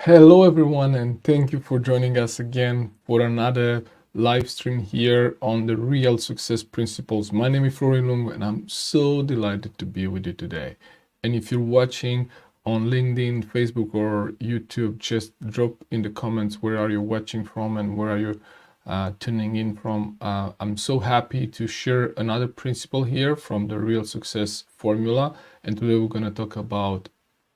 Hello, everyone, and thank you for joining us again for another live stream here on the Real Success Principles. My name is Florian Lung, and I'm so delighted to be with you today. And if you're watching on LinkedIn, Facebook, or YouTube, just drop in the comments where are you watching from and where are you tuning in from. I'm so happy to share another principle here from the Real Success Formula. And today we're going to talk about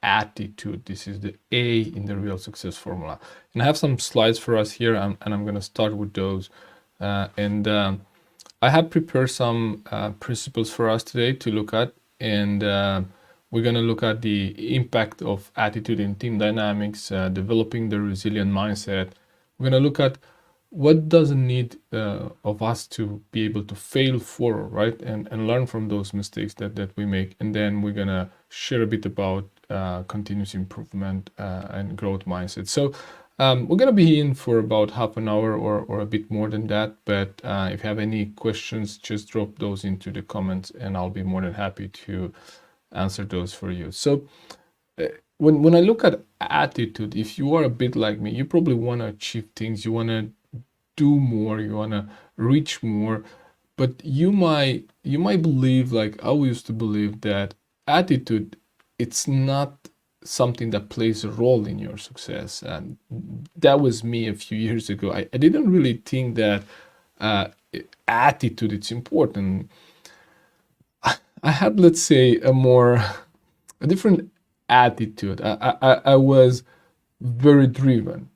attitude. This is the A in the Real Success Formula. And I have some slides for us here, and I'm going to start with those. I have prepared some principles for us today to look at, and we're going to look at the impact of attitude in team dynamics, developing the resilient mindset. We're going to look at what doesn't need of us to be able to fail forward, right? And learn from those mistakes that we make. And then we're going to share a bit about continuous improvement and growth mindset. So we're going to be in for about half an hour or a bit more than that. But if you have any questions, just drop those into the comments and I'll be more than happy to answer those for you. So when I look at attitude, if you are a bit like me, you probably want to achieve things, you want to do more, you want to reach more, but you might believe, like I used to believe, that attitude, it's not something that plays a role in your success. And that was me a few years ago. I didn't really think that uh, attitude it's important. I had, let's say, a different attitude. I was very driven,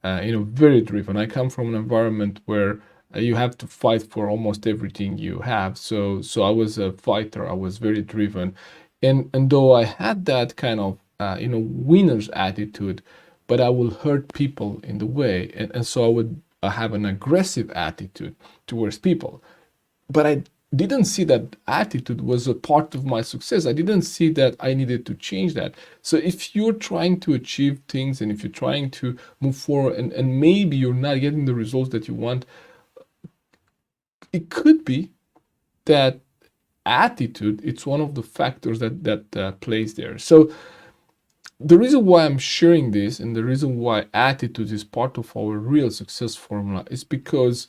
very driven. I come from an environment where you have to fight for almost everything you have. So I was a fighter. I was very driven, and though I had that kind of winner's attitude, but I will hurt people in the way, and so I would have an aggressive attitude towards people. But I didn't see that attitude was a part of my success. I didn't see that I needed to change that. So if you're trying to achieve things and if you're trying to move forward and maybe you're not getting the results that you want, it could be that attitude it's one of the factors that plays there. So the reason why I'm sharing this and the reason why attitude is part of our real success formula is because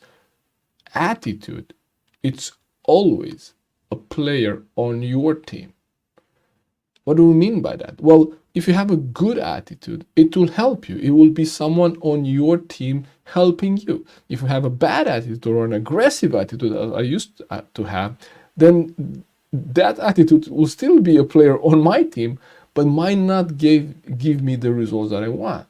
attitude, it's always a player on your team. What do we mean by that? Well, if you have a good attitude, it will help you. It will be someone on your team helping you. If you have a bad attitude or an aggressive attitude, as I used to have, then that attitude will still be a player on my team, but might not give me the results that I want.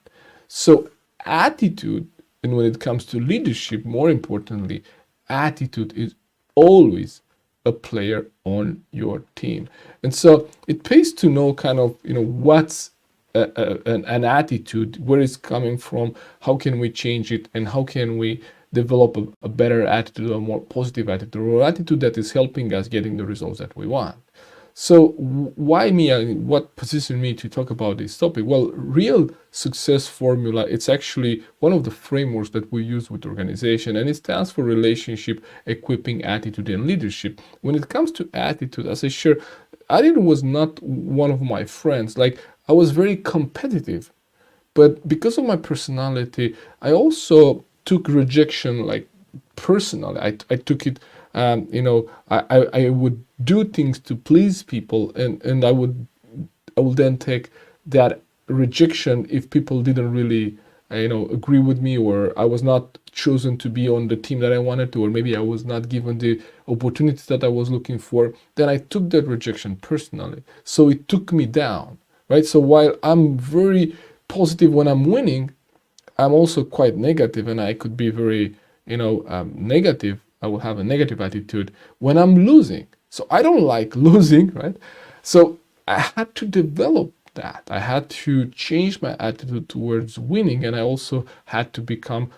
So attitude, and when it comes to leadership, more importantly, attitude is always a player on your team. And so it pays to know kind of, what's an attitude, where it's coming from, how can we change it, and how can we develop a better attitude, a more positive attitude, or attitude that is helping us getting the results that we want. So why me? What positioned me to talk about this topic? Well, real success formula, it's actually one of the frameworks that we use with organization, and it stands for relationship, equipping, attitude, and leadership. When it comes to attitude, as I share, attitude was not one of my friends. Like, I was very competitive, but because of my personality, I also took rejection like personally. I took it, I would do things to please people, and I would then take that rejection if people didn't really agree with me, or I was not chosen to be on the team that I wanted to, or maybe I was not given the opportunities that I was looking for. Then I took that rejection personally, so it took me down, right? So while I'm very positive when I'm winning, I'm also quite negative, and I could be very negative. I will have a negative attitude when I'm losing. So I don't like losing, right? So I had to develop that. I had to change my attitude towards winning, and I also had to become,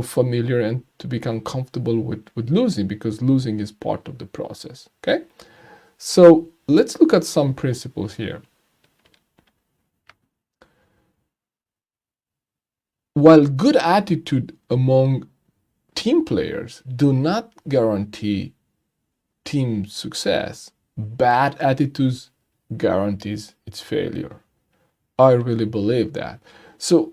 familiar and to become comfortable with losing, because losing is part of the process. Okay, so let's look at some principles here. While good attitude among team players do not guarantee team success, bad attitudes guarantees its failure. I really believe that. So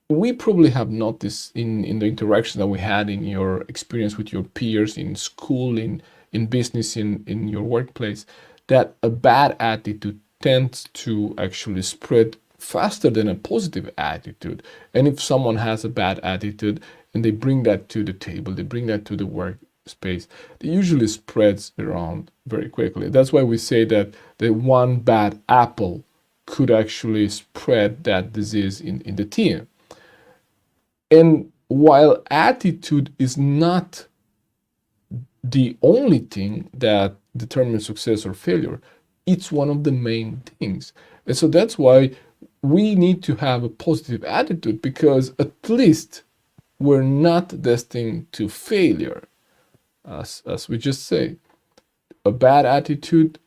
we probably have noticed in the interaction that we had in your experience with your peers in school, in business, in your workplace, that a bad attitude tends to actually spread faster than a positive attitude. And if someone has a bad attitude and they bring that to the table, they bring that to the workspace, it usually spreads around very quickly. That's why we say that the one bad apple could actually spread that disease in the team. And while attitude is not the only thing that determines success or failure, it's one of the main things. And so that's why we need to have a positive attitude, because at least we're not destined to failure. As we just say, a bad attitude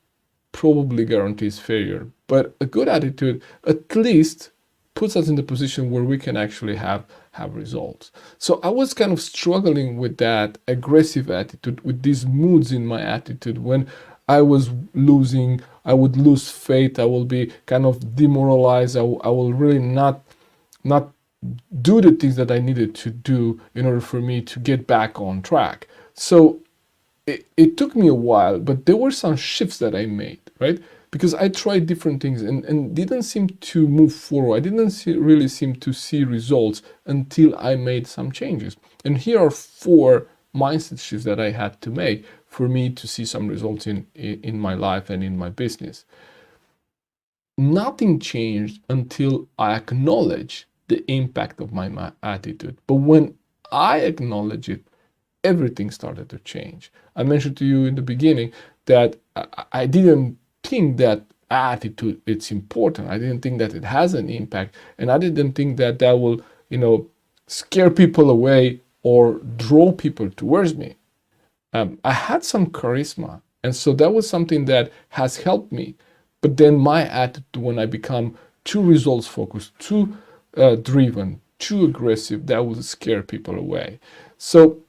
probably guarantees failure, but a good attitude at least puts us in the position where we can actually have results. So I was kind of struggling with that aggressive attitude, with these moods in my attitude. When I was losing, I would lose faith, I will be kind of demoralized, I will really not do the things that I needed to do in order for me to get back on track. So it took me a while, but there were some shifts that I made, right? Because I tried different things and didn't seem to move forward. I didn't really seem to see results until I made some changes. And here are 4 mindset shifts that I had to make for me to see some results in my life and in my business. Nothing changed until I acknowledged the impact of my attitude. But when I acknowledge it, everything started to change. I mentioned to you in the beginning that I didn't think that attitude it's important. I didn't think that it has an impact, and I didn't think that will, scare people away or draw people towards me. I had some charisma, and so that was something that has helped me. But then my attitude, when I become too results focused, too driven, too aggressive, that would scare people away. So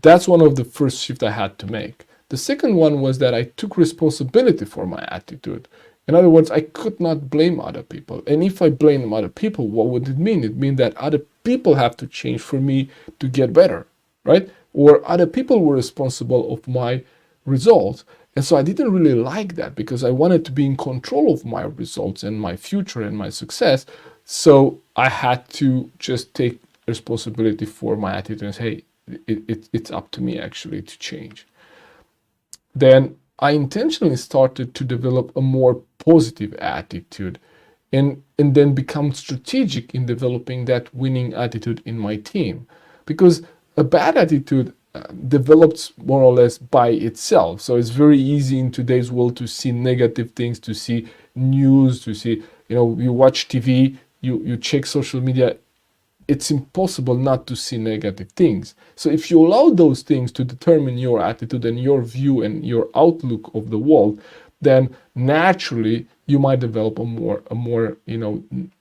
that's one of the first shifts I had to make. The second one was that I took responsibility for my attitude. In other words, I could not blame other people. And if I blame other people, what would it mean? It means that other people have to change for me to get better, right? Or other people were responsible of my results. And so I didn't really like that, because I wanted to be in control of my results and my future and my success. So I had to just take responsibility for my attitude and say, hey, it's up to me actually to change. Then I intentionally started to develop a more positive attitude and then become strategic in developing that winning attitude in my team. Because a bad attitude develops more or less by itself. So it's very easy in today's world to see negative things, to see news, to see, you watch TV, you check social media. It's impossible not to see negative things. So if you allow those things to determine your attitude and your view and your outlook of the world, then naturally you might develop a more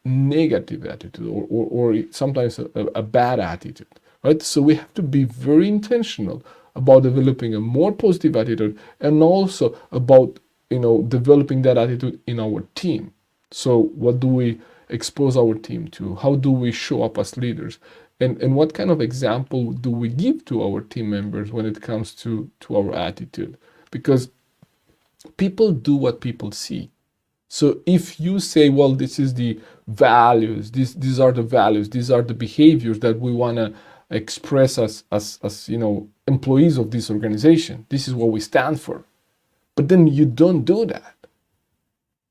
negative attitude, or sometimes a bad attitude, right? So we have to be very intentional about developing a more positive attitude, and also about developing that attitude in our team. So what do we expose our team to? How do we show up as leaders? And what kind of example do we give to our team members when it comes to our attitude? Because people do what people see. So if you say, well, this is the values, these are the values, these are the behaviors that we want to express as employees of this organization, this is what we stand for, but then you don't do that,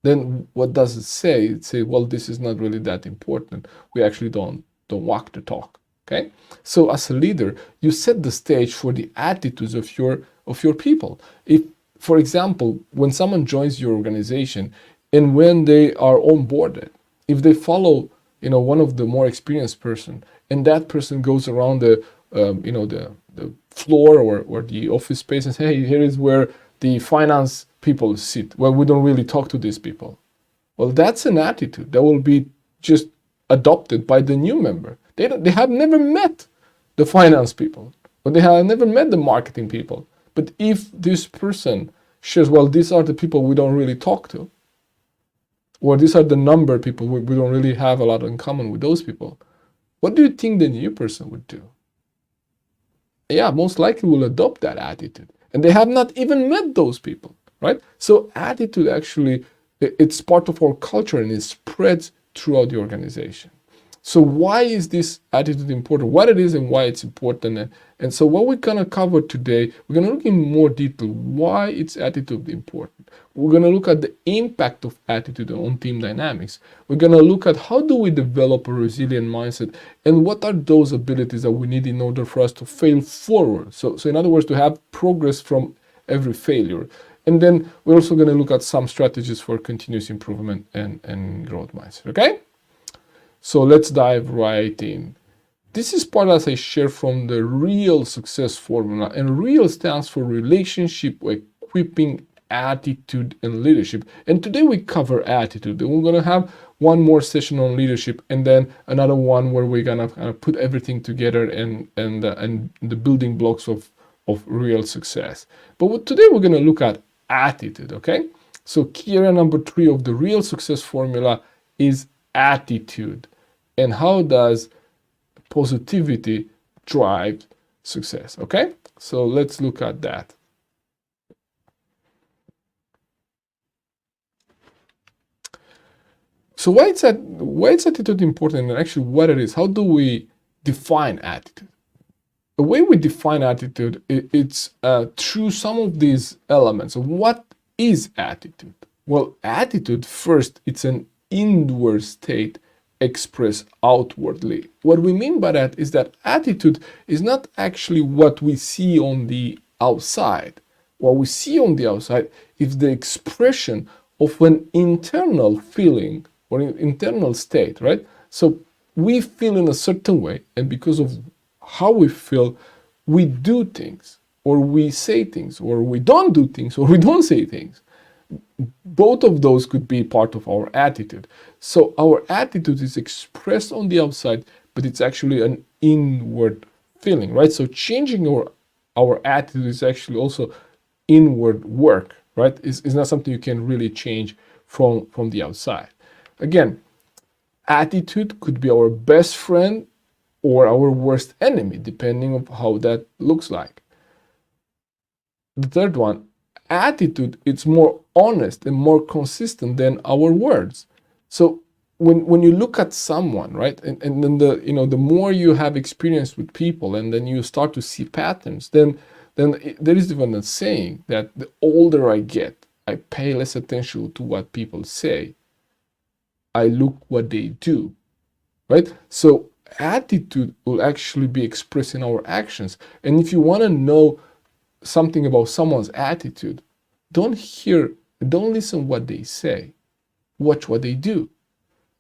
then what does it say? It says, well, this is not really that important. We actually don't walk the talk. Okay? So as a leader, you set the stage for the attitudes of your people. If, for example, when someone joins your organization and when they are onboarded, if they follow one of the more experienced person, and that person goes around the floor or the office space and say, hey, here is where the finance people sit, well, we don't really talk to these people. Well, that's an attitude that will be just adopted by the new member. They have never met the finance people, or they have never met the marketing people. But if this person shares, well, these are the people we don't really talk to, or these are the number of people we don't really have a lot in common with those people, what do you think the new person would do? Yeah, most likely will adopt that attitude. And they have not even met those people, right? So attitude actually, it's part of our culture and it spreads throughout the organization. So why is this attitude important? What it is and why it's important. And so what we're gonna cover today, we're gonna look in more detail why is attitude important. We're gonna look at the impact of attitude on team dynamics. We're gonna look at how do we develop a resilient mindset and what are those abilities that we need in order for us to fail forward. So in other words, to have progress from every failure. And then we're also gonna look at some strategies for continuous improvement and growth mindset, okay? So let's dive right in. This is part, as I share, from the REAL success formula, and REAL stands for relationship, equipping, attitude, and leadership. And today we cover attitude, and we're gonna have one more session on leadership, and then another one where we're gonna kind of put everything together and the building blocks of real success. But today we're gonna look at attitude, okay? So key area number 3 of the REAL success formula is attitude, and how does positivity drive success, okay? So let's look at that. So why is attitude important, and actually what it is? How do we define attitude? The way we define attitude, it's through some of these elements. So what is attitude? Well, attitude, first, it's an inward state expressed outwardly. What we mean by that is that attitude is not actually what we see on the outside. What we see on the outside is the expression of an internal feeling or an internal state, right? So we feel in a certain way, and because of how we feel, we do things, or we say things, or we don't do things, or we don't say things. Both of those could be part of our attitude. So our attitude is expressed on the outside, but it's actually an inward feeling, right? So changing our attitude is actually also inward work, right? It's not something you can really change from the outside. Again, attitude could be our best friend or our worst enemy, depending on how that looks like. The third one, attitude, it's more honest and more consistent than our words. So when you look at someone, right, and then the more you have experience with people, and then you start to see patterns, then there is even a saying that the older I get, I pay less attention to what people say. I look what they do, right? So attitude will actually be expressed in our actions. And if you want to know something about someone's attitude, don't listen what they say, watch what they do.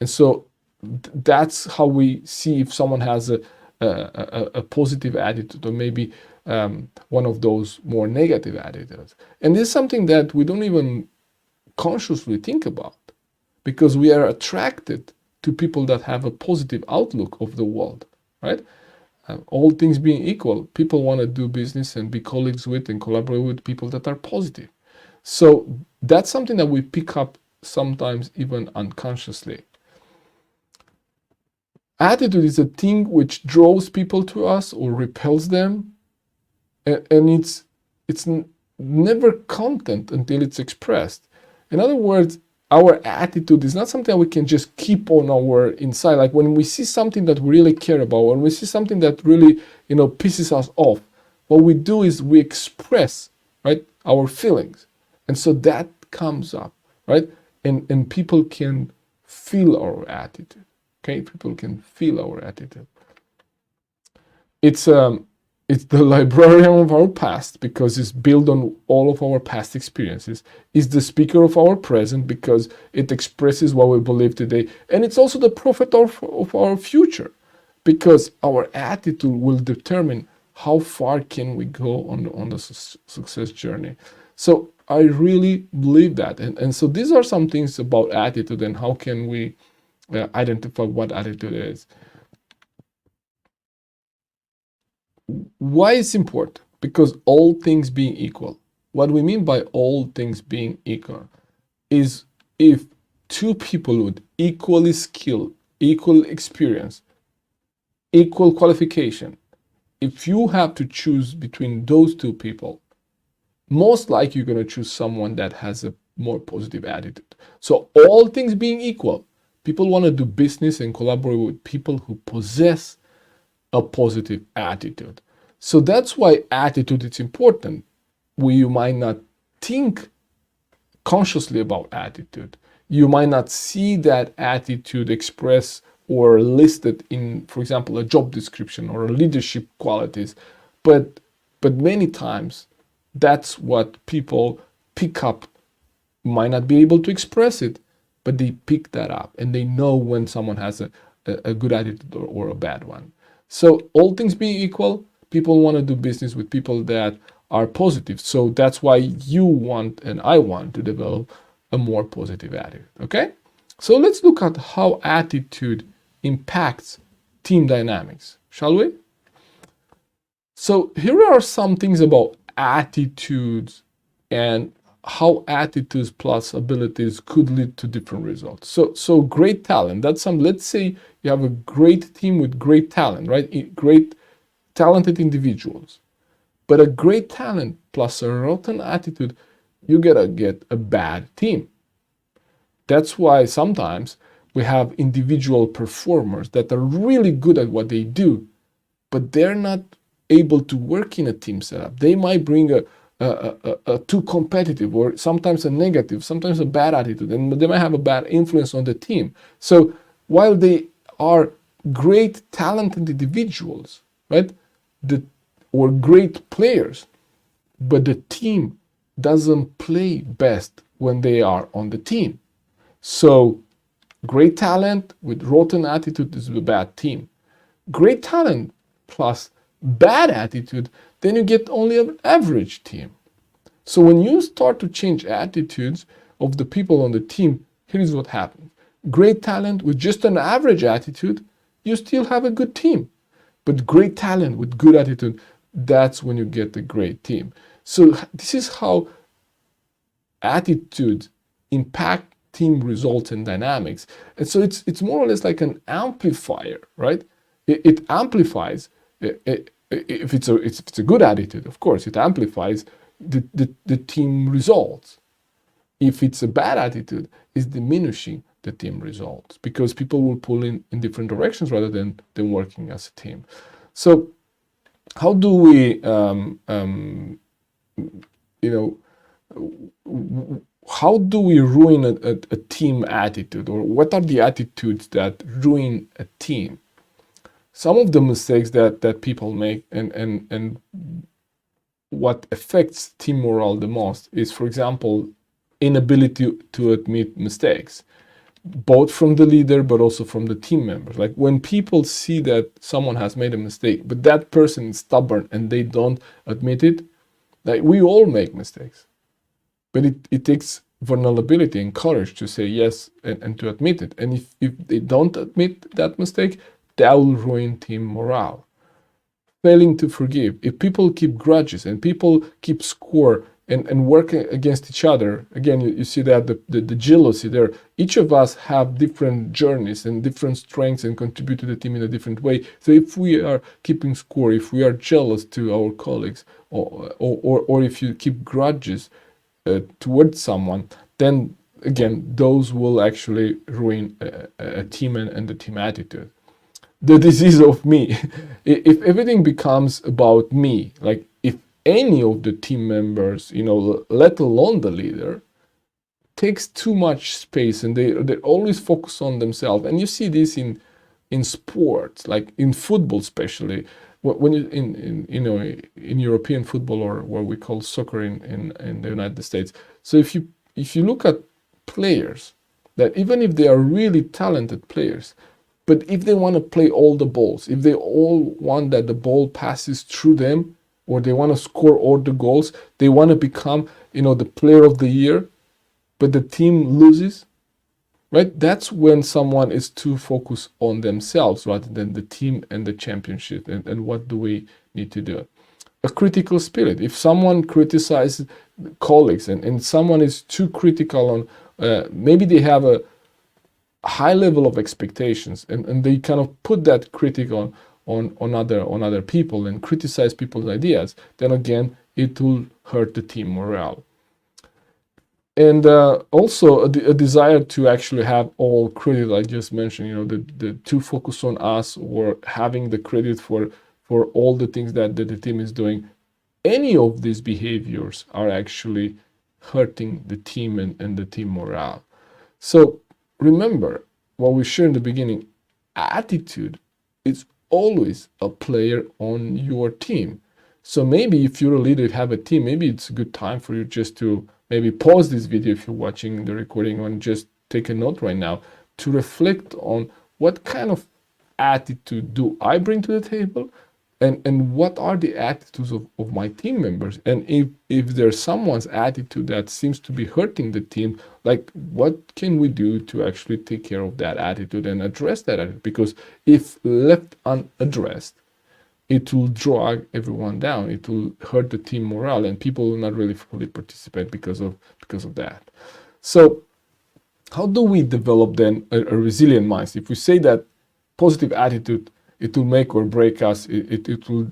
And so that's how we see if someone has a positive attitude, or maybe one of those more negative attitudes. And this is something that we don't even consciously think about, because we are attracted to people that have a positive outlook of the world, right? All things being equal, people want to do business and be colleagues with and collaborate with people that are positive. So that's something that we pick up sometimes even unconsciously. Attitude is a thing which draws people to us or repels them, and it's never content until it's expressed. In other words, our attitude is not something that we can just keep on our inside. Like when we see something that we really care about, when we see something that really, pisses us off, what we do is we express, right, our feelings. And so that comes up, right? And people can feel our attitude, okay? People can feel our attitude. It's the librarian of our past, because it's built on all of our past experiences. It's the speaker of our present, because it expresses what we believe today. And it's also the prophet of our future, because our attitude will determine how far can we go on the success journey. So I really believe that. And so these are some things about attitude and how can we identify what attitude is. Why it's important? Because all things being equal. What we mean by all things being equal is if two people with equally skill, equal experience, equal qualification. If you have to choose between those two people, most likely you're going to choose someone that has a more positive attitude. So all things being equal, people want to do business and collaborate with people who possess a positive attitude. So that's why attitude is important. You might not think consciously about attitude. You might not see that attitude expressed or listed in, for example, a job description or leadership qualities, but many times that's what people pick up. Might not be able to express it, but they pick that up and they know when someone has a good attitude or a bad one. So all things being equal, people want to do business with people that are positive. So that's why you want and I want to develop a more positive attitude. Okay? So let's look at how attitude impacts team dynamics, shall we? So here are some things about attitudes and how attitudes plus abilities could lead to different results. So great talent, that's some, let's say you have a great team with great talent, right? Great talented individuals. But a great talent plus a rotten attitude, you gotta get a bad team. That's why sometimes we have individual performers that are really good at what they do, but they're not able to work in a team setup. They might bring a too competitive or sometimes a negative, sometimes a bad attitude, and they might have a bad influence on the team. So while they are great talented individuals, right, or great players, but the team doesn't play best when they are on the team. So great talent with rotten attitude is a bad team. Great talent plus bad attitude, then you get only an average team. So when you start to change attitudes of the people on the team, here's what happens. Great talent with just an average attitude, you still have a good team. But great talent with good attitude, that's when you get a great team. So this is how attitudes impact team results and dynamics. And so it's more or less like an amplifier, right? It amplifies. If it's a good attitude, of course, it amplifies the team results. If it's a bad attitude, it's diminishing the team results because people will pull in different directions rather than working as a team. So how do we, how do we ruin a team attitude, or what are the attitudes that ruin a team? Some of the mistakes that people make and what affects team morale the most is, for example, inability to admit mistakes, both from the leader but also from the team members. Like when people see that someone has made a mistake, but that person is stubborn and they don't admit it, like we all make mistakes. But it takes vulnerability and courage to say yes and to admit it. And if they don't admit that mistake, that will ruin team morale. Failing to forgive. If people keep grudges and people keep score and work against each other, again, you see that the jealousy there. Each of us have different journeys and different strengths and contribute to the team in a different way. So if we are keeping score, if we are jealous to our colleagues, or if you keep grudges towards someone, then again, those will actually ruin a team and the team attitude. The disease of me. If everything becomes about me, like if any of the team members, let alone the leader, takes too much space and they always focus on themselves. And you see this in sports, like in football especially, when you, in European football, or what we call soccer in the United States. So if you look at players, that even if they are really talented players, but if they want to play all the balls, if they all want that the ball passes through them, or they want to score all the goals, they want to become, the player of the year, but the team loses, right? That's when someone is too focused on themselves rather than the team and the championship. And what do we need to do? A critical spirit. If someone criticizes colleagues and someone is too critical on, maybe they have a high level of expectations and they kind of put that critic on on other people and criticize people's ideas, then again it will hurt the team morale. And also a desire to actually have all credit, I just mentioned, you know, the to focus on us or having the credit for all the things that the team is doing. Any of these behaviors are actually hurting the team and the team morale. So remember what we shared in the beginning, attitude is always a player on your team. So maybe if you're a leader, you have a team, maybe it's a good time for you just to maybe pause this video if you're watching the recording and just take a note right now to reflect on what kind of attitude do I bring to the table, and what are the attitudes of my team members. And if there's someone's attitude that seems to be hurting the team, like what can we do to actually take care of that attitude and address that attitude? Because if left unaddressed, it will drag everyone down. It will hurt the team morale, and people will not really fully participate because of that. So how do we develop then a resilient mindset? If we say that positive attitude, it will make or break us, it will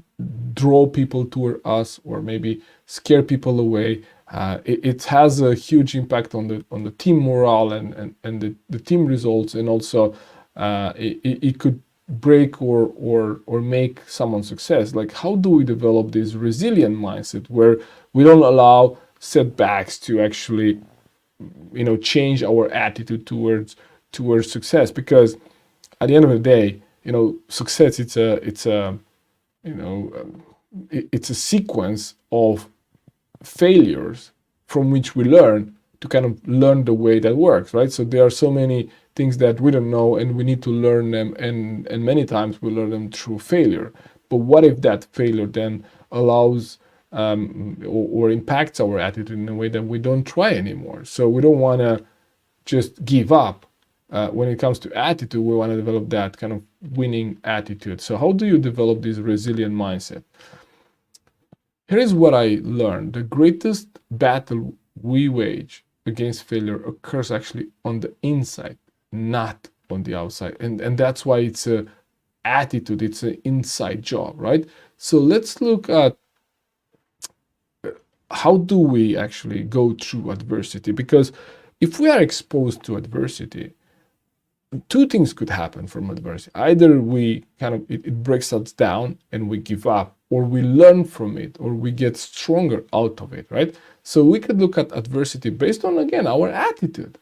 draw people toward us or maybe scare people away. It has a huge impact on the team morale and the team results, and also it could break or make someone's success. Like, how do we develop this resilient mindset where we don't allow setbacks to actually, you know, change our attitude towards success? Because at the end of the day, you know, success, it's a sequence of failures from which we learn to kind of learn the way that works, right? So there are so many things that we don't know and we need to learn them, and many times we learn them through failure. But what if that failure then allows or impacts our attitude in a way that we don't try anymore? So we don't want to just give up. When it comes to attitude, we want to develop that kind of winning attitude. So how do you develop this resilient mindset? Here is what I learned. The greatest battle we wage against failure occurs actually on the inside, not on the outside. And that's why it's a attitude, it's an inside job, right? So let's look at how do we actually go through adversity? Because if we are exposed to adversity, two things could happen from adversity. Either we kind of, it breaks us down and we give up, or we learn from it, or we get stronger out of it, right? So we could look at adversity based on, again, our attitude.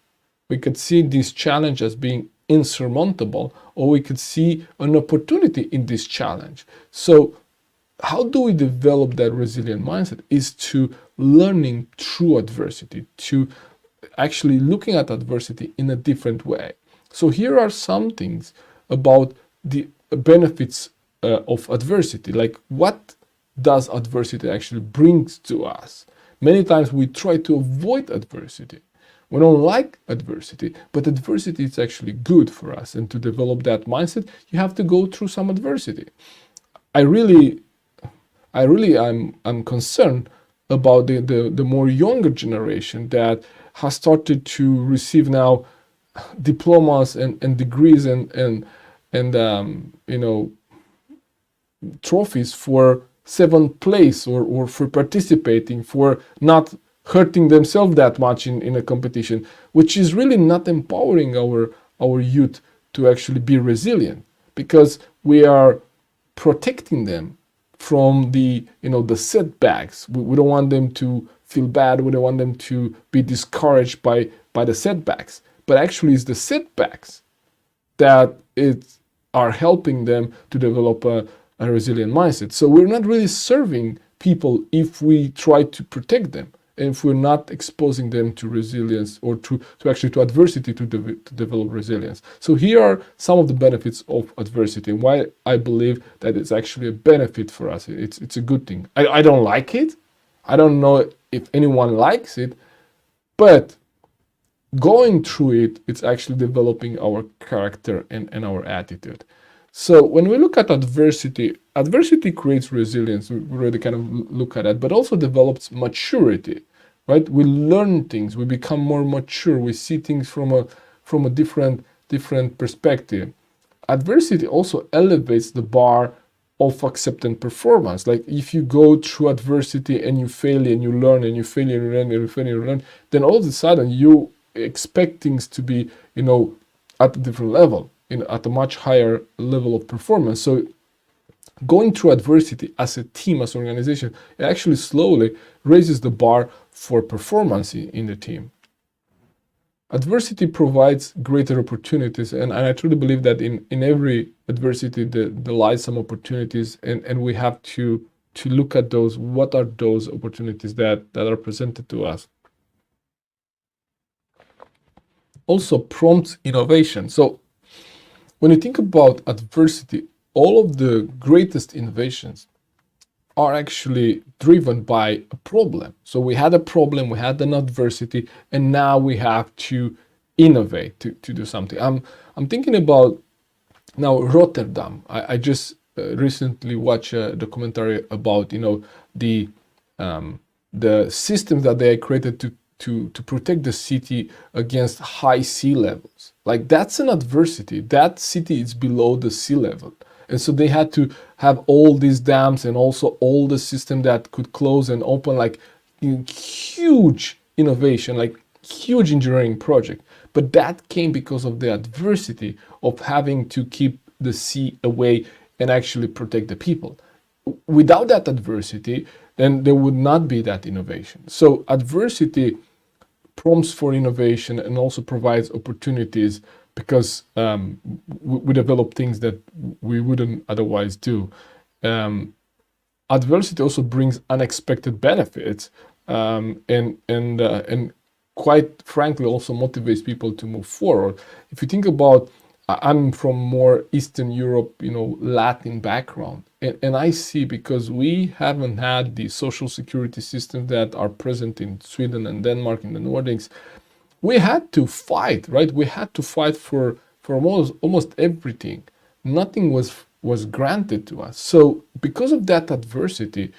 We could see this challenge as being insurmountable, or we could see an opportunity in this challenge. So how do we develop that resilient mindset? Is to learning through adversity, to actually looking at adversity in a different way. So here are some things about the benefits of adversity. Like, what does adversity actually bring to us? Many times we try to avoid adversity. We don't like adversity, but adversity is actually good for us. And to develop that mindset, you have to go through some adversity. I'm concerned about the more younger generation that has started to receive now diplomas and degrees and you know, trophies for 7th place or for participating, for not hurting themselves that much in a competition, which is really not empowering our youth to actually be resilient, because we are protecting them from the, you know, the setbacks. We don't want them to feel bad. We don't want them to be discouraged by the setbacks. But actually it's the setbacks that are helping them to develop a resilient mindset. So we're not really serving people if we try to protect them, and if we're not exposing them to resilience or to adversity to develop resilience. So here are some of the benefits of adversity and why I believe that it's actually a benefit for us. It's a good thing. I don't like it. I don't know if anyone likes it, but going through it, it's actually developing our character and our attitude. So when we look at adversity creates resilience. We really kind of look at that, but also develops maturity, right? We learn things, we become more mature, we see things from a different perspective. Adversity also elevates the bar of accepting performance. Like if you go through adversity and you fail and you learn and you fail and you learn and you fail and you learn, then all of a sudden you expect things to be, at a different level, at a much higher level of performance. So going through adversity as a team, as an organization, it actually slowly raises the bar for performance in the team. Adversity provides greater opportunities, and I truly believe that in every adversity there lies some opportunities, and we have to look at those. What are those opportunities that are presented to us? Also prompts innovation. So when you think about adversity, all of the greatest innovations are actually driven by a problem. So we had a problem, we had an adversity, and now we have to innovate to do something. I'm thinking about now Rotterdam. I just recently watched a documentary about the systems that they created to protect the city against high sea levels. Like that's an adversity. That city is below the sea level. And so they had to have all these dams and also all the system that could close and open, like huge innovation, like huge engineering project. But that came because of the adversity of having to keep the sea away and actually protect the people. Without that adversity, then there would not be that innovation. So adversity prompts for innovation and also provides opportunities because we develop things that we wouldn't otherwise do. Adversity also brings unexpected benefits, and quite frankly also motivates people to move forward. If you think about, I'm from more Eastern Europe, Latin background, and I see, because we haven't had the social security systems that are present in Sweden and Denmark in the Nordics, we had to fight, right? We had to fight for almost everything. Nothing was granted to us. So because of that adversity,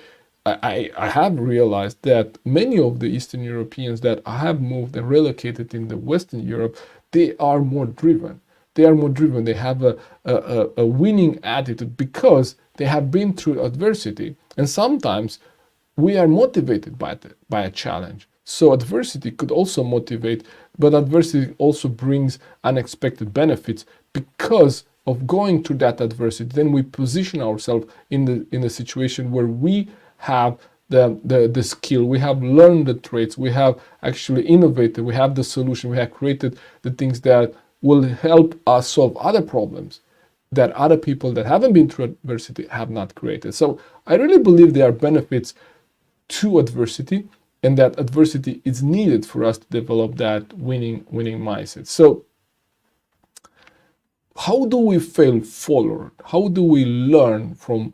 I have realized that many of the Eastern Europeans that have moved and relocated in the Western Europe, they are more driven. They are more driven. They have a winning attitude because they have been through adversity. And sometimes we are motivated by a challenge. So adversity could also motivate, but adversity also brings unexpected benefits because of going through that adversity. Then we position ourselves in the situation where we have the skill, we have learned the traits, we have actually innovated, we have the solution, we have created the things that will help us solve other problems that other people that haven't been through adversity have not created. So I really believe there are benefits to adversity, and that adversity is needed for us to develop that winning mindset. So how do we fail forward? How do we learn from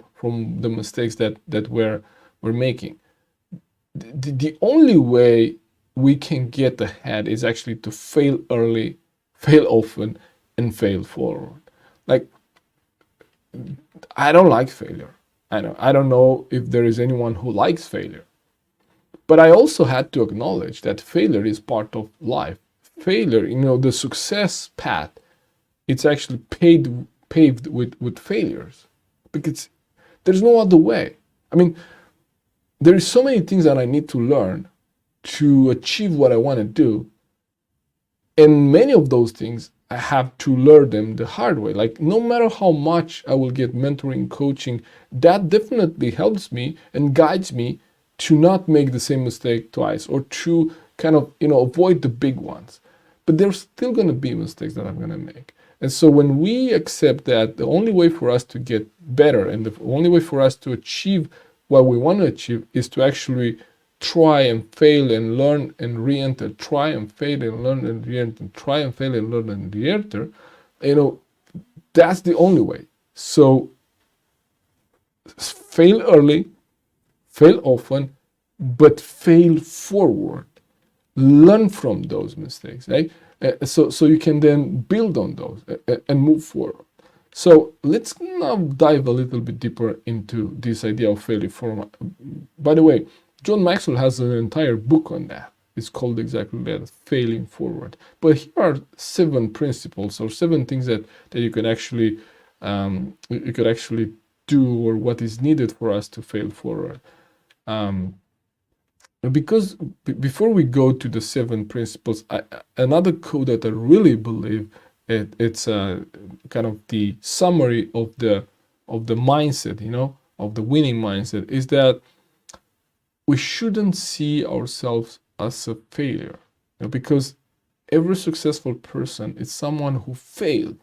the mistakes that we're making? The only way we can get ahead is actually to fail early, fail often, and fail forward. Like, I don't like failure. I don't know if there is anyone who likes failure. But I also had to acknowledge that failure is part of life. Failure, the success path, it's actually paved with failures, because there's no other way. I mean, there is so many things that I need to learn to achieve what I want to do. And many of those things, I have to learn them the hard way. Like, no matter how much I will get mentoring, coaching, that definitely helps me and guides me to not make the same mistake twice, or to kind of, avoid the big ones. But there's still going to be mistakes that I'm going to make. And so when we accept that the only way for us to get better and the only way for us to achieve what we want to achieve is to actually try and fail and learn and re-enter, try and fail and learn and re-enter, try and fail and learn and re-enter, that's the only way. So fail early, fail often, but fail forward. Learn from those mistakes, right? So you can then build on those and move forward. So let's now dive a little bit deeper into this idea of failure forward. By the way, John Maxwell has an entire book on that. It's called exactly that, Failing Forward. But here are 7 principles or 7 things that you can actually do or what is needed for us to fail forward. Because before we go to the 7 principles, another code that I really believe it's kind of the summary of the mindset, of the winning mindset, is that we shouldn't see ourselves as a failure, because every successful person is someone who failed,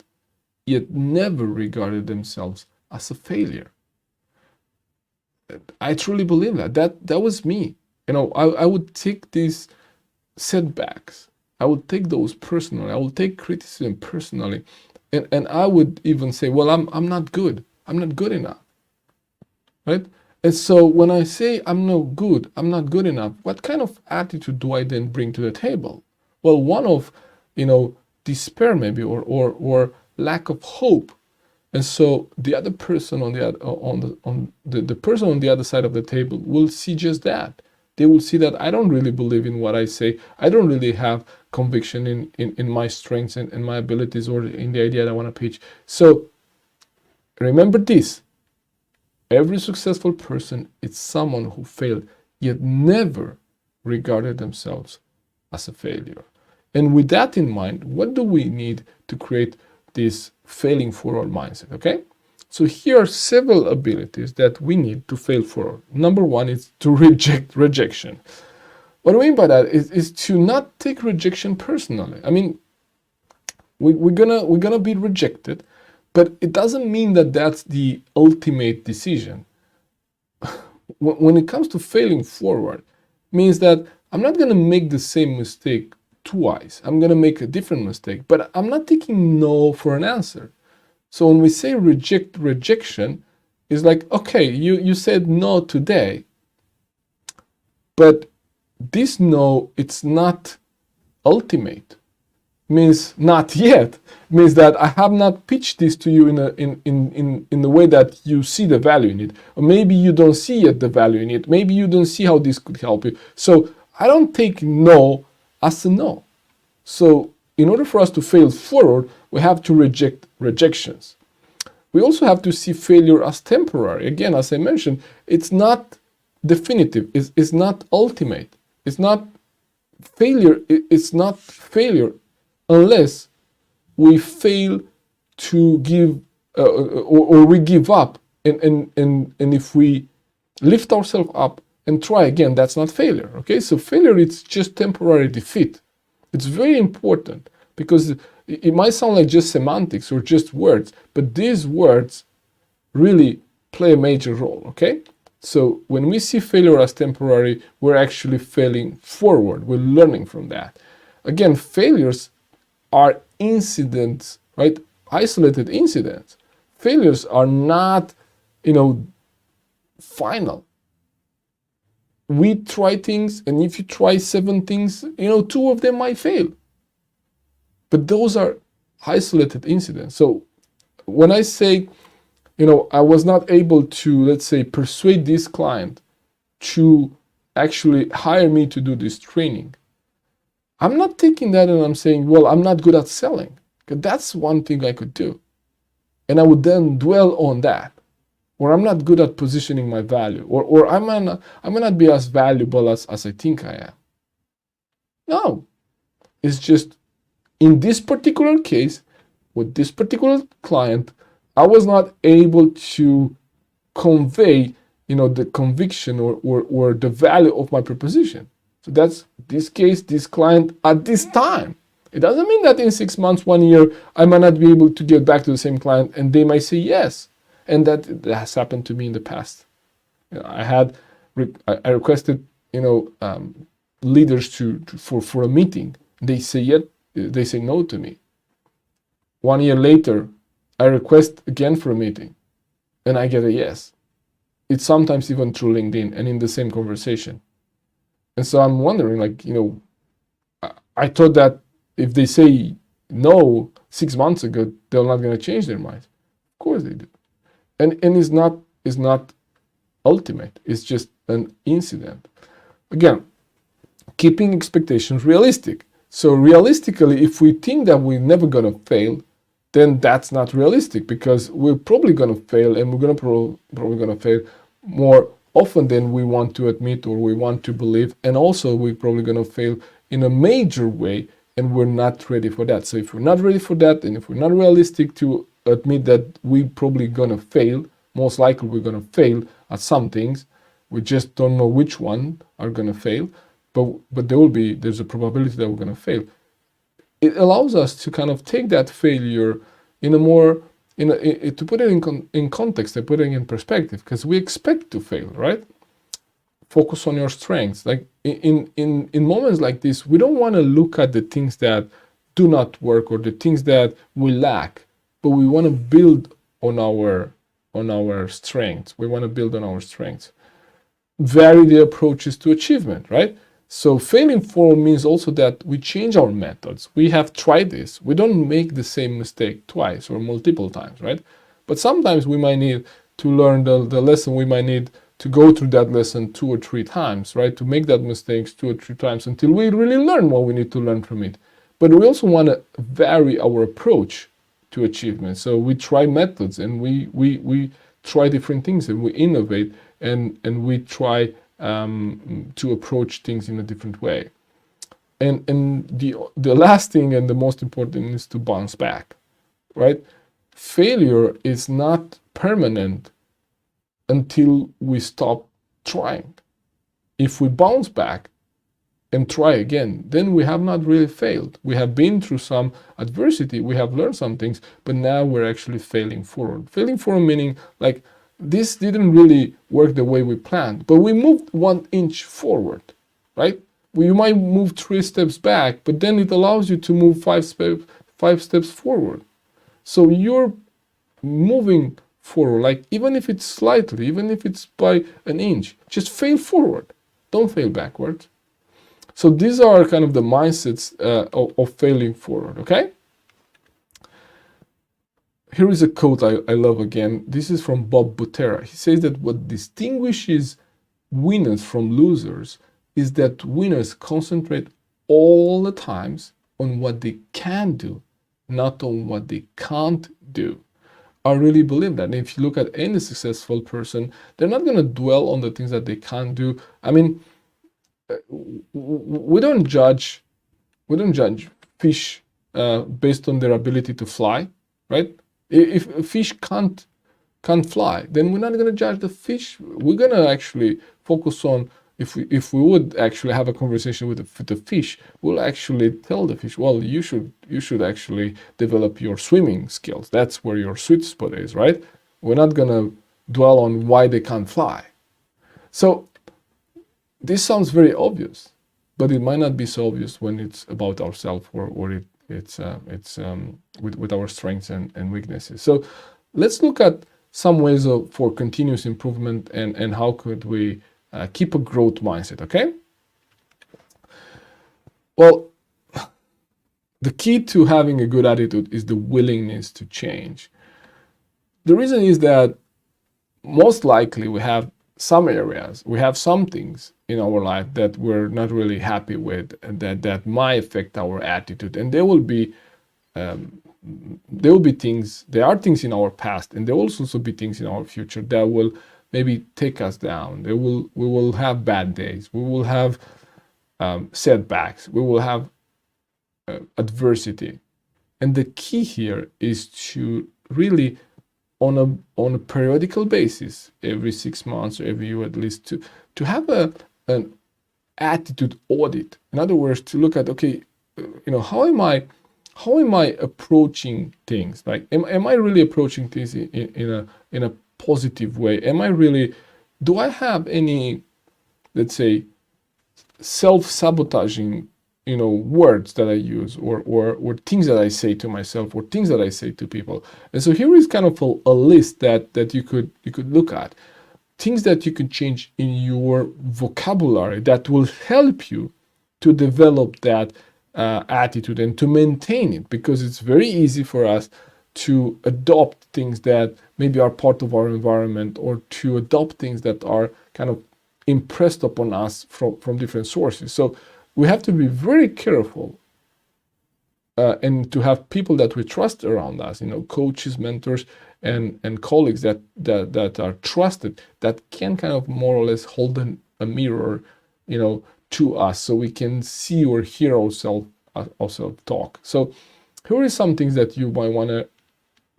yet never regarded themselves as a failure. I truly believe that was me. I would take these setbacks, I would take those personally, I would take criticism personally, and I would even say, well, I'm not good, I'm not good enough, right? And so when I say I'm no good, I'm not good enough, what kind of attitude do I then bring to the table? Well, one of, despair maybe, or lack of hope. And so the other person on the person on the other side of the table will see just that. They will see that I don't really believe in what I say. I don't really have conviction in my strengths and my abilities, or in the idea that I want to pitch. So remember this. Every successful person is someone who failed, yet never regarded themselves as a failure. And with that in mind, what do we need to create this failing forward mindset? Okay, so here are several abilities that we need to fail forward. Number 1 is to reject rejection. What I mean by that is to not take rejection personally. I mean, we're gonna be rejected, but it doesn't mean that that's the ultimate decision. When it comes to failing forward, means that I'm not gonna make the same mistake twice. I'm gonna make a different mistake, but I'm not taking no for an answer. So when we say rejection, it's like, okay, you said no today, but this no, it's not ultimate. Means not yet. Means that I have not pitched this to you in the way that you see the value in it. Or maybe you don't see yet the value in it. Maybe you don't see how this could help you. So I don't take no as a no. So in order for us to fail forward, we have to reject rejections. We also have to see failure as temporary. Again, as I mentioned, it's not definitive. It's not ultimate. It's not failure. It's not failure unless we fail to give or we give up, and if we lift ourselves up and try again, that's not failure. Okay, so failure, it's just temporary defeat. It's very important, because it might sound like just semantics or just words, but these words really play a major role. Okay, so when we see failure as temporary, we're actually failing forward. We're learning from that. Again, failures are incidents, right? Isolated incidents. Failures are not, final. We try things, and if you try 7 things, 2 of them might fail. But those are isolated incidents. So when I say, I was not able to, let's say, persuade this client to actually hire me to do this training, I'm not taking that and I'm saying, well, I'm not good at selling. Because that's one thing I could do. And I would then dwell on that. Or I'm not good at positioning my value. Or I might not be as valuable as I think I am. No. It's just, in this particular case, with this particular client, I was not able to convey, the conviction or the value of my proposition. So that's this case, this client at this time. It doesn't mean that in 6 months, 1 year, I might not be able to get back to the same client and they might say yes. And that has happened to me in the past. I requested, leaders for a meeting. They say yes, they say no to me. 1 year later, I request again for a meeting and I get a yes. It's sometimes even through LinkedIn and in the same conversation. And so I'm wondering, I thought that if they say no 6 months ago, they're not going to change their minds. Of course they do. And it's not ultimate. It's just an incident. Again, keeping expectations realistic. So realistically, if we think that we're never going to fail, then that's not realistic, because we're probably going to fail, and we're going to probably going to fail more often than we want to admit or we want to believe. And also we're probably going to fail in a major way, and we're not ready for that. So if we're not ready for that, and if we're not realistic to admit that we're probably going to fail, most likely we're going to fail at some things, we just don't know which one are going to fail, but there's a probability that we're going to fail. It allows us to kind of take that failure in a more, to put it in context, to put it in perspective, because we expect to fail, right? Focus on your strengths. Like in moments like this, we don't want to look at the things that do not work or the things that we lack, but we want to build on our strengths. We want to build on our strengths. Vary the approaches to achievement, right? So failing forward means also that we change our methods. We have tried this. We don't make the same mistake twice or multiple times, right? But sometimes we might need to learn the lesson. We might need to go through that lesson 2 or 3 times, right? To make that mistakes 2 or 3 times until we really learn what we need to learn from it. But we also want to vary our approach to achievement. So we try methods, and we try different things, and we innovate, and we try to approach things in a different way. And the last thing and the most important is to bounce back, right? Failure is not permanent until we stop trying. If we bounce back and try again, then we have not really failed. We have been through some adversity, we have learned some things, but now we're actually failing forward. Failing forward meaning like, this didn't really work the way we planned, but we moved 1 inch forward, right? You might move 3 steps back, but then it allows you to move 5 steps forward. So you're moving forward, like even if it's slightly, even if it's by 1 inch, just fail forward. Don't fail backwards. So these are kind of the mindsets of failing forward, okay? Here is a quote I love again. This is from Bob Butera. He says that what distinguishes winners from losers is that winners concentrate all the times on what they can do, not on what they can't do. I really believe that. And if you look at any successful person, they're not going to dwell on the things that they can't do. I mean, we don't judge fish based on their ability to fly, right? If a fish can't fly, then we're not going to judge the fish. We're going to actually focus on, if we would actually have a conversation with the fish, we'll actually tell the fish, well, you should actually develop your swimming skills. That's where your sweet spot is, right? We're not going to dwell on why they can't fly. So this sounds very obvious, but it might not be so obvious when it's about ourselves or it's with our strengths and weaknesses. So let's look at some ways for continuous improvement and how could we keep a growth mindset, okay? Well, the key to having a good attitude is the willingness to change. The reason is that most likely we have some areas, we have some things in our life that we're not really happy with, and that might affect our attitude. And there will be things, there are things in our past, and there will also be things in our future that will maybe take us down. We will have bad days. We will have setbacks. We will have adversity. And the key here is to really, on a periodical basis, every 6 months or every year at least, to have an attitude audit. In other words, to look at, okay, how am I approaching things? Like, am I really approaching things in a positive way? Do I have any, let's say, self-sabotaging words that I use or things that I say to myself or things that I say to people? And so here is kind of a list that you could look at. Things that you can change in your vocabulary that will help you to develop that attitude and to maintain it, because it's very easy for us to adopt things that maybe are part of our environment, or to adopt things that are kind of impressed upon us from different sources. So we have to be very careful and to have people that we trust around us, coaches, mentors, and colleagues that are trusted, that can kind of more or less hold a mirror, to us, so we can see or hear ourselves talk. So here are some things that you might want to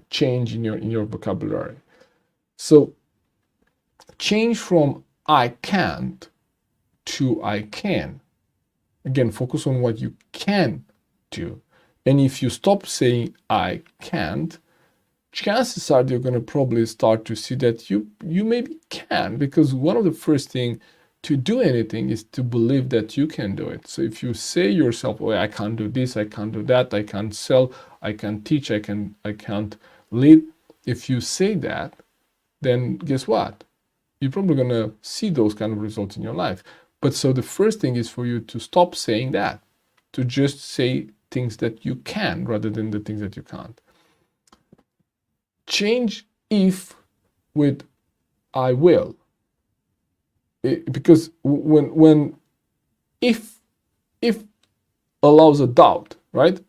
change in your vocabulary. So change from I can't to I can. Again, focus on what you can do. And if you stop saying I can't, chances are you're going to probably start to see that you maybe can, because one of the first things to do anything is to believe that you can do it. So if you say yourself, oh, I can't do this, I can't do that, I can't sell, I can't teach, I can't lead. If you say that, then guess what? You're probably going to see those kind of results in your life. But so the first thing is for you to stop saying that, to just say things that you can rather than the things that you can't. Change if with I will. Because when if allows a doubt, right?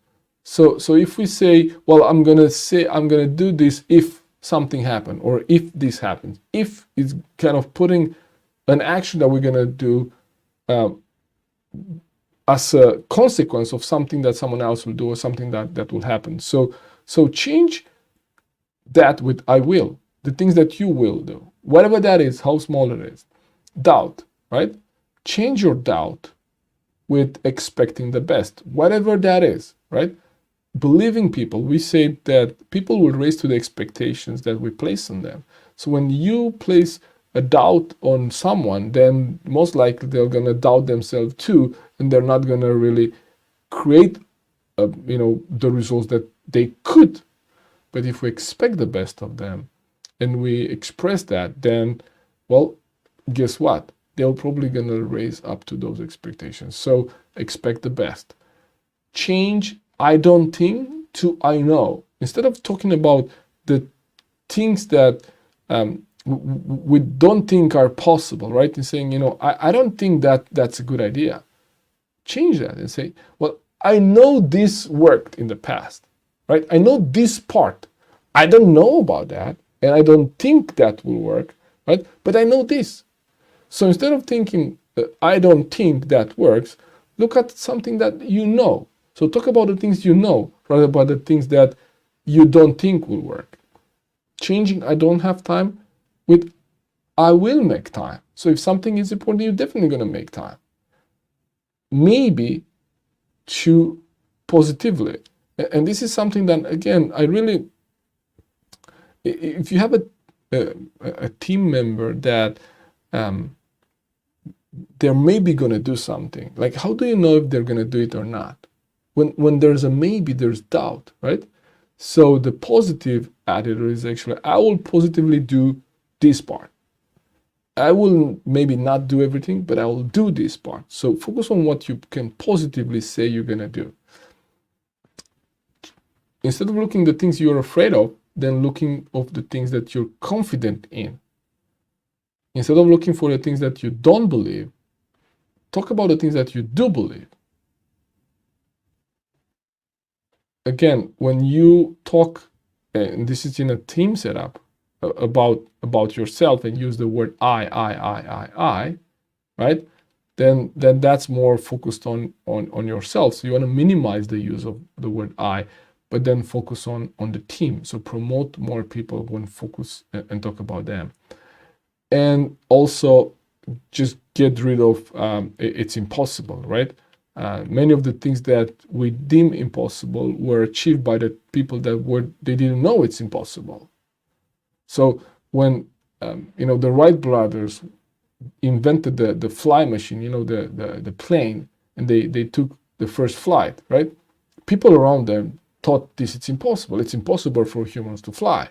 So if we say, well, I'm gonna do this if something happened, or if this happens, if is kind of putting an action that we're gonna do as a consequence of something that someone else will do, or something that will happen. So change that with I will, the things that you will do, whatever that is, how small it is. Doubt, right? Change your doubt with expecting the best, whatever that is, right? Believing people, we say that people will raise to the expectations that we place on them. So when you place a doubt on someone, then most likely they're going to doubt themselves too, and they're not going to really create, the results that they could. But if we expect the best of them and we express that, then, well, guess what? They're probably going to raise up to those expectations. So expect the best. Change I don't think to I know. Instead of talking about the things that we don't think are possible, right? And saying, I don't think that's a good idea. Change that and say, well, I know this worked in the past, right? I know this part. I don't know about that, and I don't think that will work, right? But I know this. So instead of thinking, I don't think that works, look at something that you know. So talk about the things you know, rather about the things that you don't think will work. Changing I don't have time with I will make time. So if something is important, you're definitely going to make time. Maybe to positively. And this is something that, again, I really, if you have a team member that they're maybe going to do something, like how do you know if they're going to do it or not? When there's a maybe, there's doubt, right? So the positive attitude is actually, I will positively do this part. I will maybe not do everything, but I will do this part. So focus on what you can positively say you're going to do. Instead of looking at the things you're afraid of, then looking of the things that you're confident in. Instead of looking for the things that you don't believe, talk about the things that you do believe. Again, when you talk, and this is in a team setup, about yourself and use the word I, right? Then that's more focused on yourself. So you want to minimize the use of the word I, but then focus on the team. So promote more people when focus and talk about them. And also just get rid of it's impossible, right? Many of the things that we deem impossible were achieved by the people that they didn't know it's impossible. So when the Wright brothers invented the fly machine, the plane, and they took the first flight, right? People around them thought it's impossible. It's impossible for humans to fly,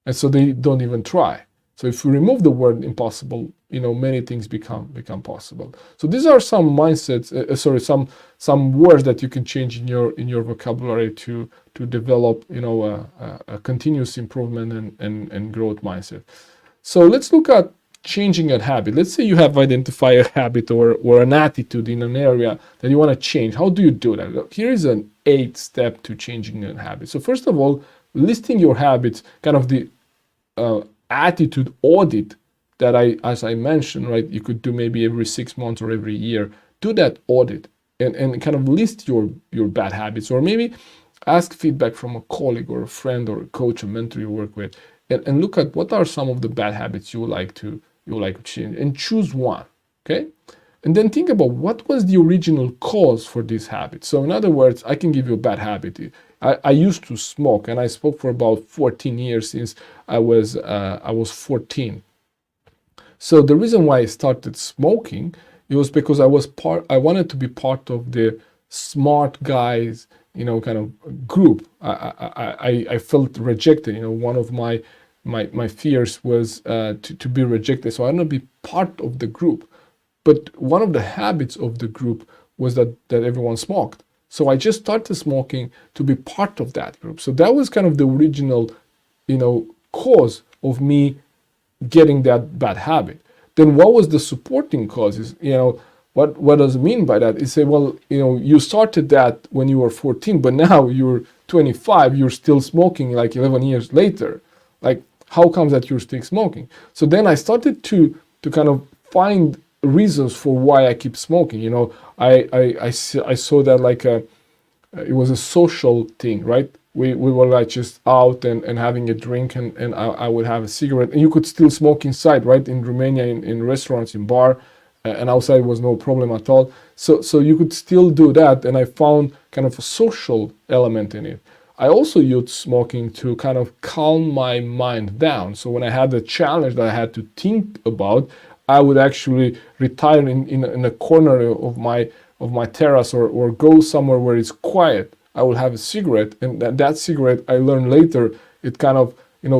and so they don't even try. So if we remove the word impossible, many things become possible. So these are some mindsets, some words that you can change in your vocabulary to develop, a continuous improvement and growth mindset. So let's look at changing a habit. Let's say you have identified a habit or an attitude in an area that you want to change. How do you do that? Here is an 8-step to changing a habit. So first of all, listing your habits, kind of the attitude audit that as I mentioned, right? You could do maybe every 6 months or every year. Do that audit and kind of list your bad habits, or maybe ask feedback from a colleague or a friend or a coach or mentor you work with, and look at what are some of the bad habits you would like to change, and choose one. Okay, and then think about what was the original cause for this habit. So in other words, I can give you a bad habit. I used to smoke, and I smoked for about 14 years since I was 14. So the reason why I started smoking, it was because I wanted to be part of the smart guys, kind of group. I felt rejected. One of my fears was to be rejected. So I wanted to be part of the group. But one of the habits of the group was that everyone smoked. So I just started smoking to be part of that group. So that was kind of the original, cause of me getting that bad habit. Then what was the supporting causes? What does it mean by that? It say, well, you started that when you were 14, but now you're 25, you're still smoking like 11 years later. Like, how comes that you're still smoking? So then I started to kind of find reasons for why I keep smoking. I saw that like it was a social thing, right? We were like just out and having a drink, and I would have a cigarette, and you could still smoke inside, right? In Romania, in restaurants, in bar, and outside was no problem at all. So you could still do that, and I found kind of a social element in it. I also used smoking to kind of calm my mind down. So when I had a challenge that I had to think about, I would actually retire in a corner of my terrace or go somewhere where it's quiet. I will have a cigarette, and that cigarette, I learned later, it kind of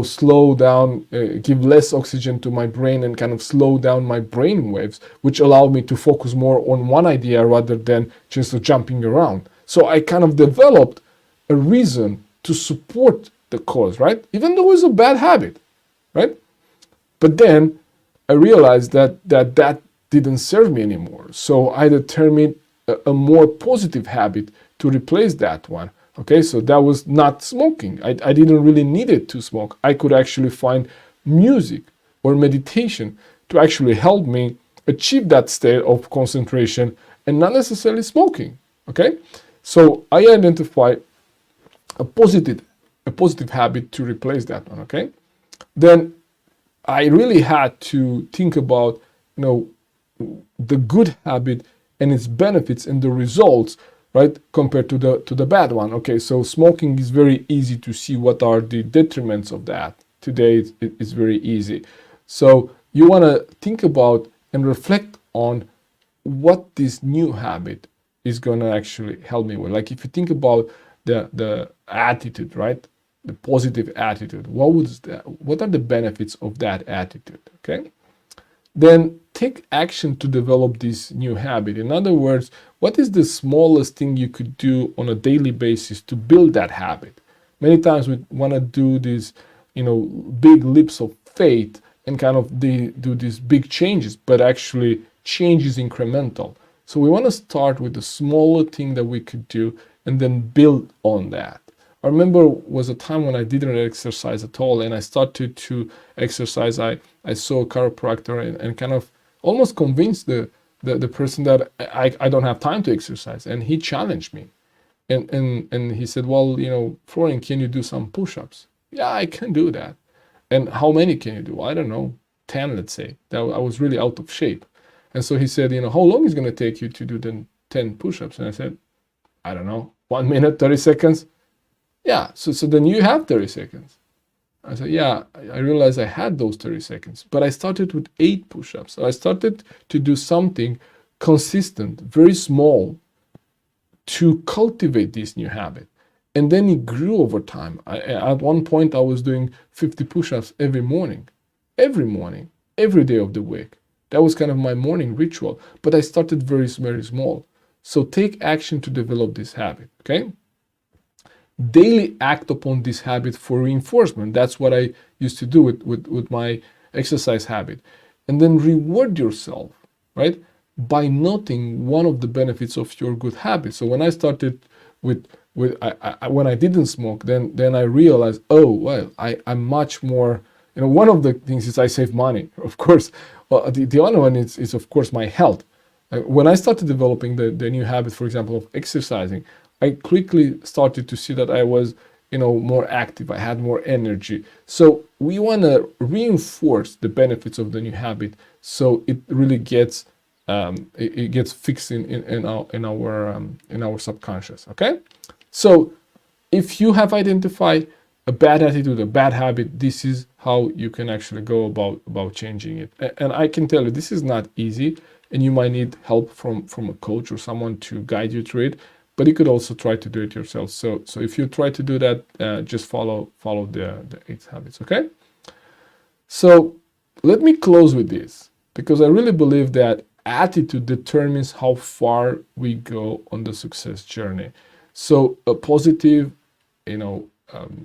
slow down, give less oxygen to my brain, and kind of slow down my brain waves, which allowed me to focus more on one idea rather than just jumping around. So I kind of developed a reason to support the cause, right? Even though it was a bad habit, right? But then I realized that didn't serve me anymore. So I determined a more positive habit to replace that one. Okay, so that was not smoking. I didn't really need it to smoke. I could actually find music or meditation to actually help me achieve that state of concentration and not necessarily smoking. Okay, so I identify a positive habit to replace that one. Okay, then I really had to think about the good habit and its benefits and the results, right, compared to the bad one. Okay, so smoking is very easy to see what are the detriments of that. Today it's very easy. So you want to think about and reflect on what this new habit is going to actually help me with. Like if you think about the attitude, right, the positive attitude, what are the benefits of that attitude? Okay, then take action to develop this new habit. In other words, what is the smallest thing you could do on a daily basis to build that habit? Many times we want to do these, big leaps of faith and kind of do these big changes, but actually change is incremental. So we want to start with the smaller thing that we could do and then build on that. I remember was a time when I didn't exercise at all, and I started to exercise. I saw a chiropractor and kind of almost convinced the person that I don't have time to exercise, and he challenged me, and he said, well, Florian, can you do some push-ups? Yeah, I can do that. And how many can you do? I don't know, 10, let's say. That I was really out of shape. And so he said, how long is it going to take you to do the 10 push-ups? And I said, I don't know, 1 minute, 30 seconds. Yeah, so then you have 30 seconds. I said, yeah, I realized I had those 30 seconds, but I started with 8 push-ups. So I started to do something consistent, very small, to cultivate this new habit. And then it grew over time. At one point, I was doing 50 push-ups every morning, every day of the week. That was kind of my morning ritual, but I started very, very small. So take action to develop this habit, okay? Daily act upon this habit for reinforcement. That's what I used to do with my exercise habit. and then reward yourself, right? By noting one of the benefits of your good habits. So when I started with when I didn't smoke, then I realized, oh well, I'm much more, one of the things is I save money, of course. Well, the other one is of course my health. When I started developing the new habit, for example, of exercising, I quickly started to see that I was, more active. I had more energy. So we want to reinforce the benefits of the new habit, so it really gets it gets fixed in our subconscious. Okay, so if you have identified a bad attitude, a bad habit, this is how you can actually go about changing it. And I can tell you, this is not easy, and you might need help from a coach or someone to guide you through it. But you could also try to do it yourself. So if you try to do that, just follow the 8 habits. Okay. So let me close with this, because I really believe that attitude determines how far we go on the success journey. So a positive,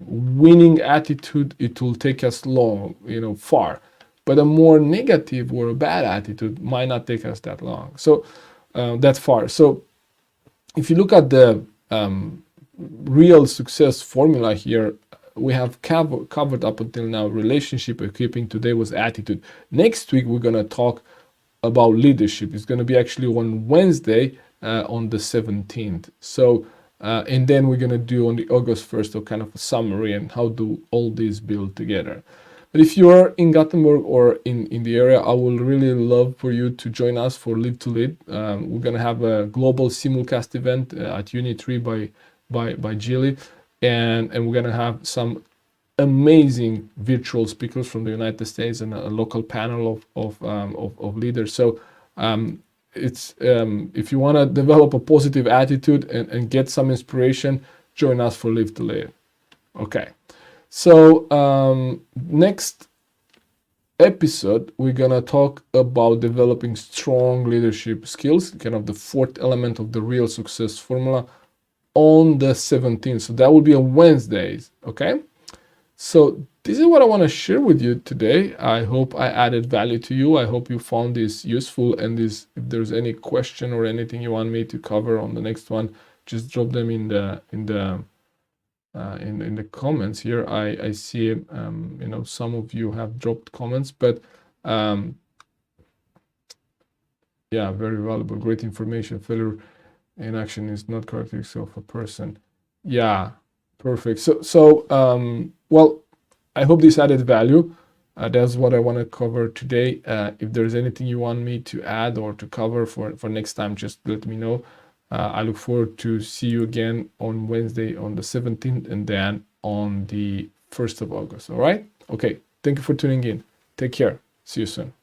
winning attitude, it will take us long, far. But a more negative or a bad attitude might not take us that long. So that far. So if you look at the real success formula here, we have covered up until now relationship, equipping. Today was attitude. Next week, we're going to talk about leadership. It's going to be actually on Wednesday, on the 17th. So, and then we're going to do on the August 1st a kind of a summary and how do all these build together. But if you are in Gothenburg or in the area, I will really love for you to join us for Live to Lead. We're going to have a global simulcast event at Uni 3 by Gili. And we're going to have some amazing virtual speakers from the United States and a local panel of leaders. So it's if you want to develop a positive attitude and get some inspiration, join us for Live to Lead. Okay. So next episode, we're going to talk about developing strong leadership skills, kind of the 4th element of the real success formula, on the 17th. So that will be on Wednesdays. Okay. So this is what I want to share with you today. I hope I added value to you. I hope you found this useful. And if there's any question or anything you want me to cover on the next one, just drop them in the comments here. I see some of you have dropped comments, but yeah, very valuable, great information. Failure in action is not characteristic of a person. Yeah, perfect. So well, I hope this added value. That's what I want to cover today. If there's anything you want me to add or to cover for next time, just let me know. I look forward to see you again on Wednesday on the 17th and then on the 1st of August. All right? Okay. Thank you for tuning in. Take care. See you soon.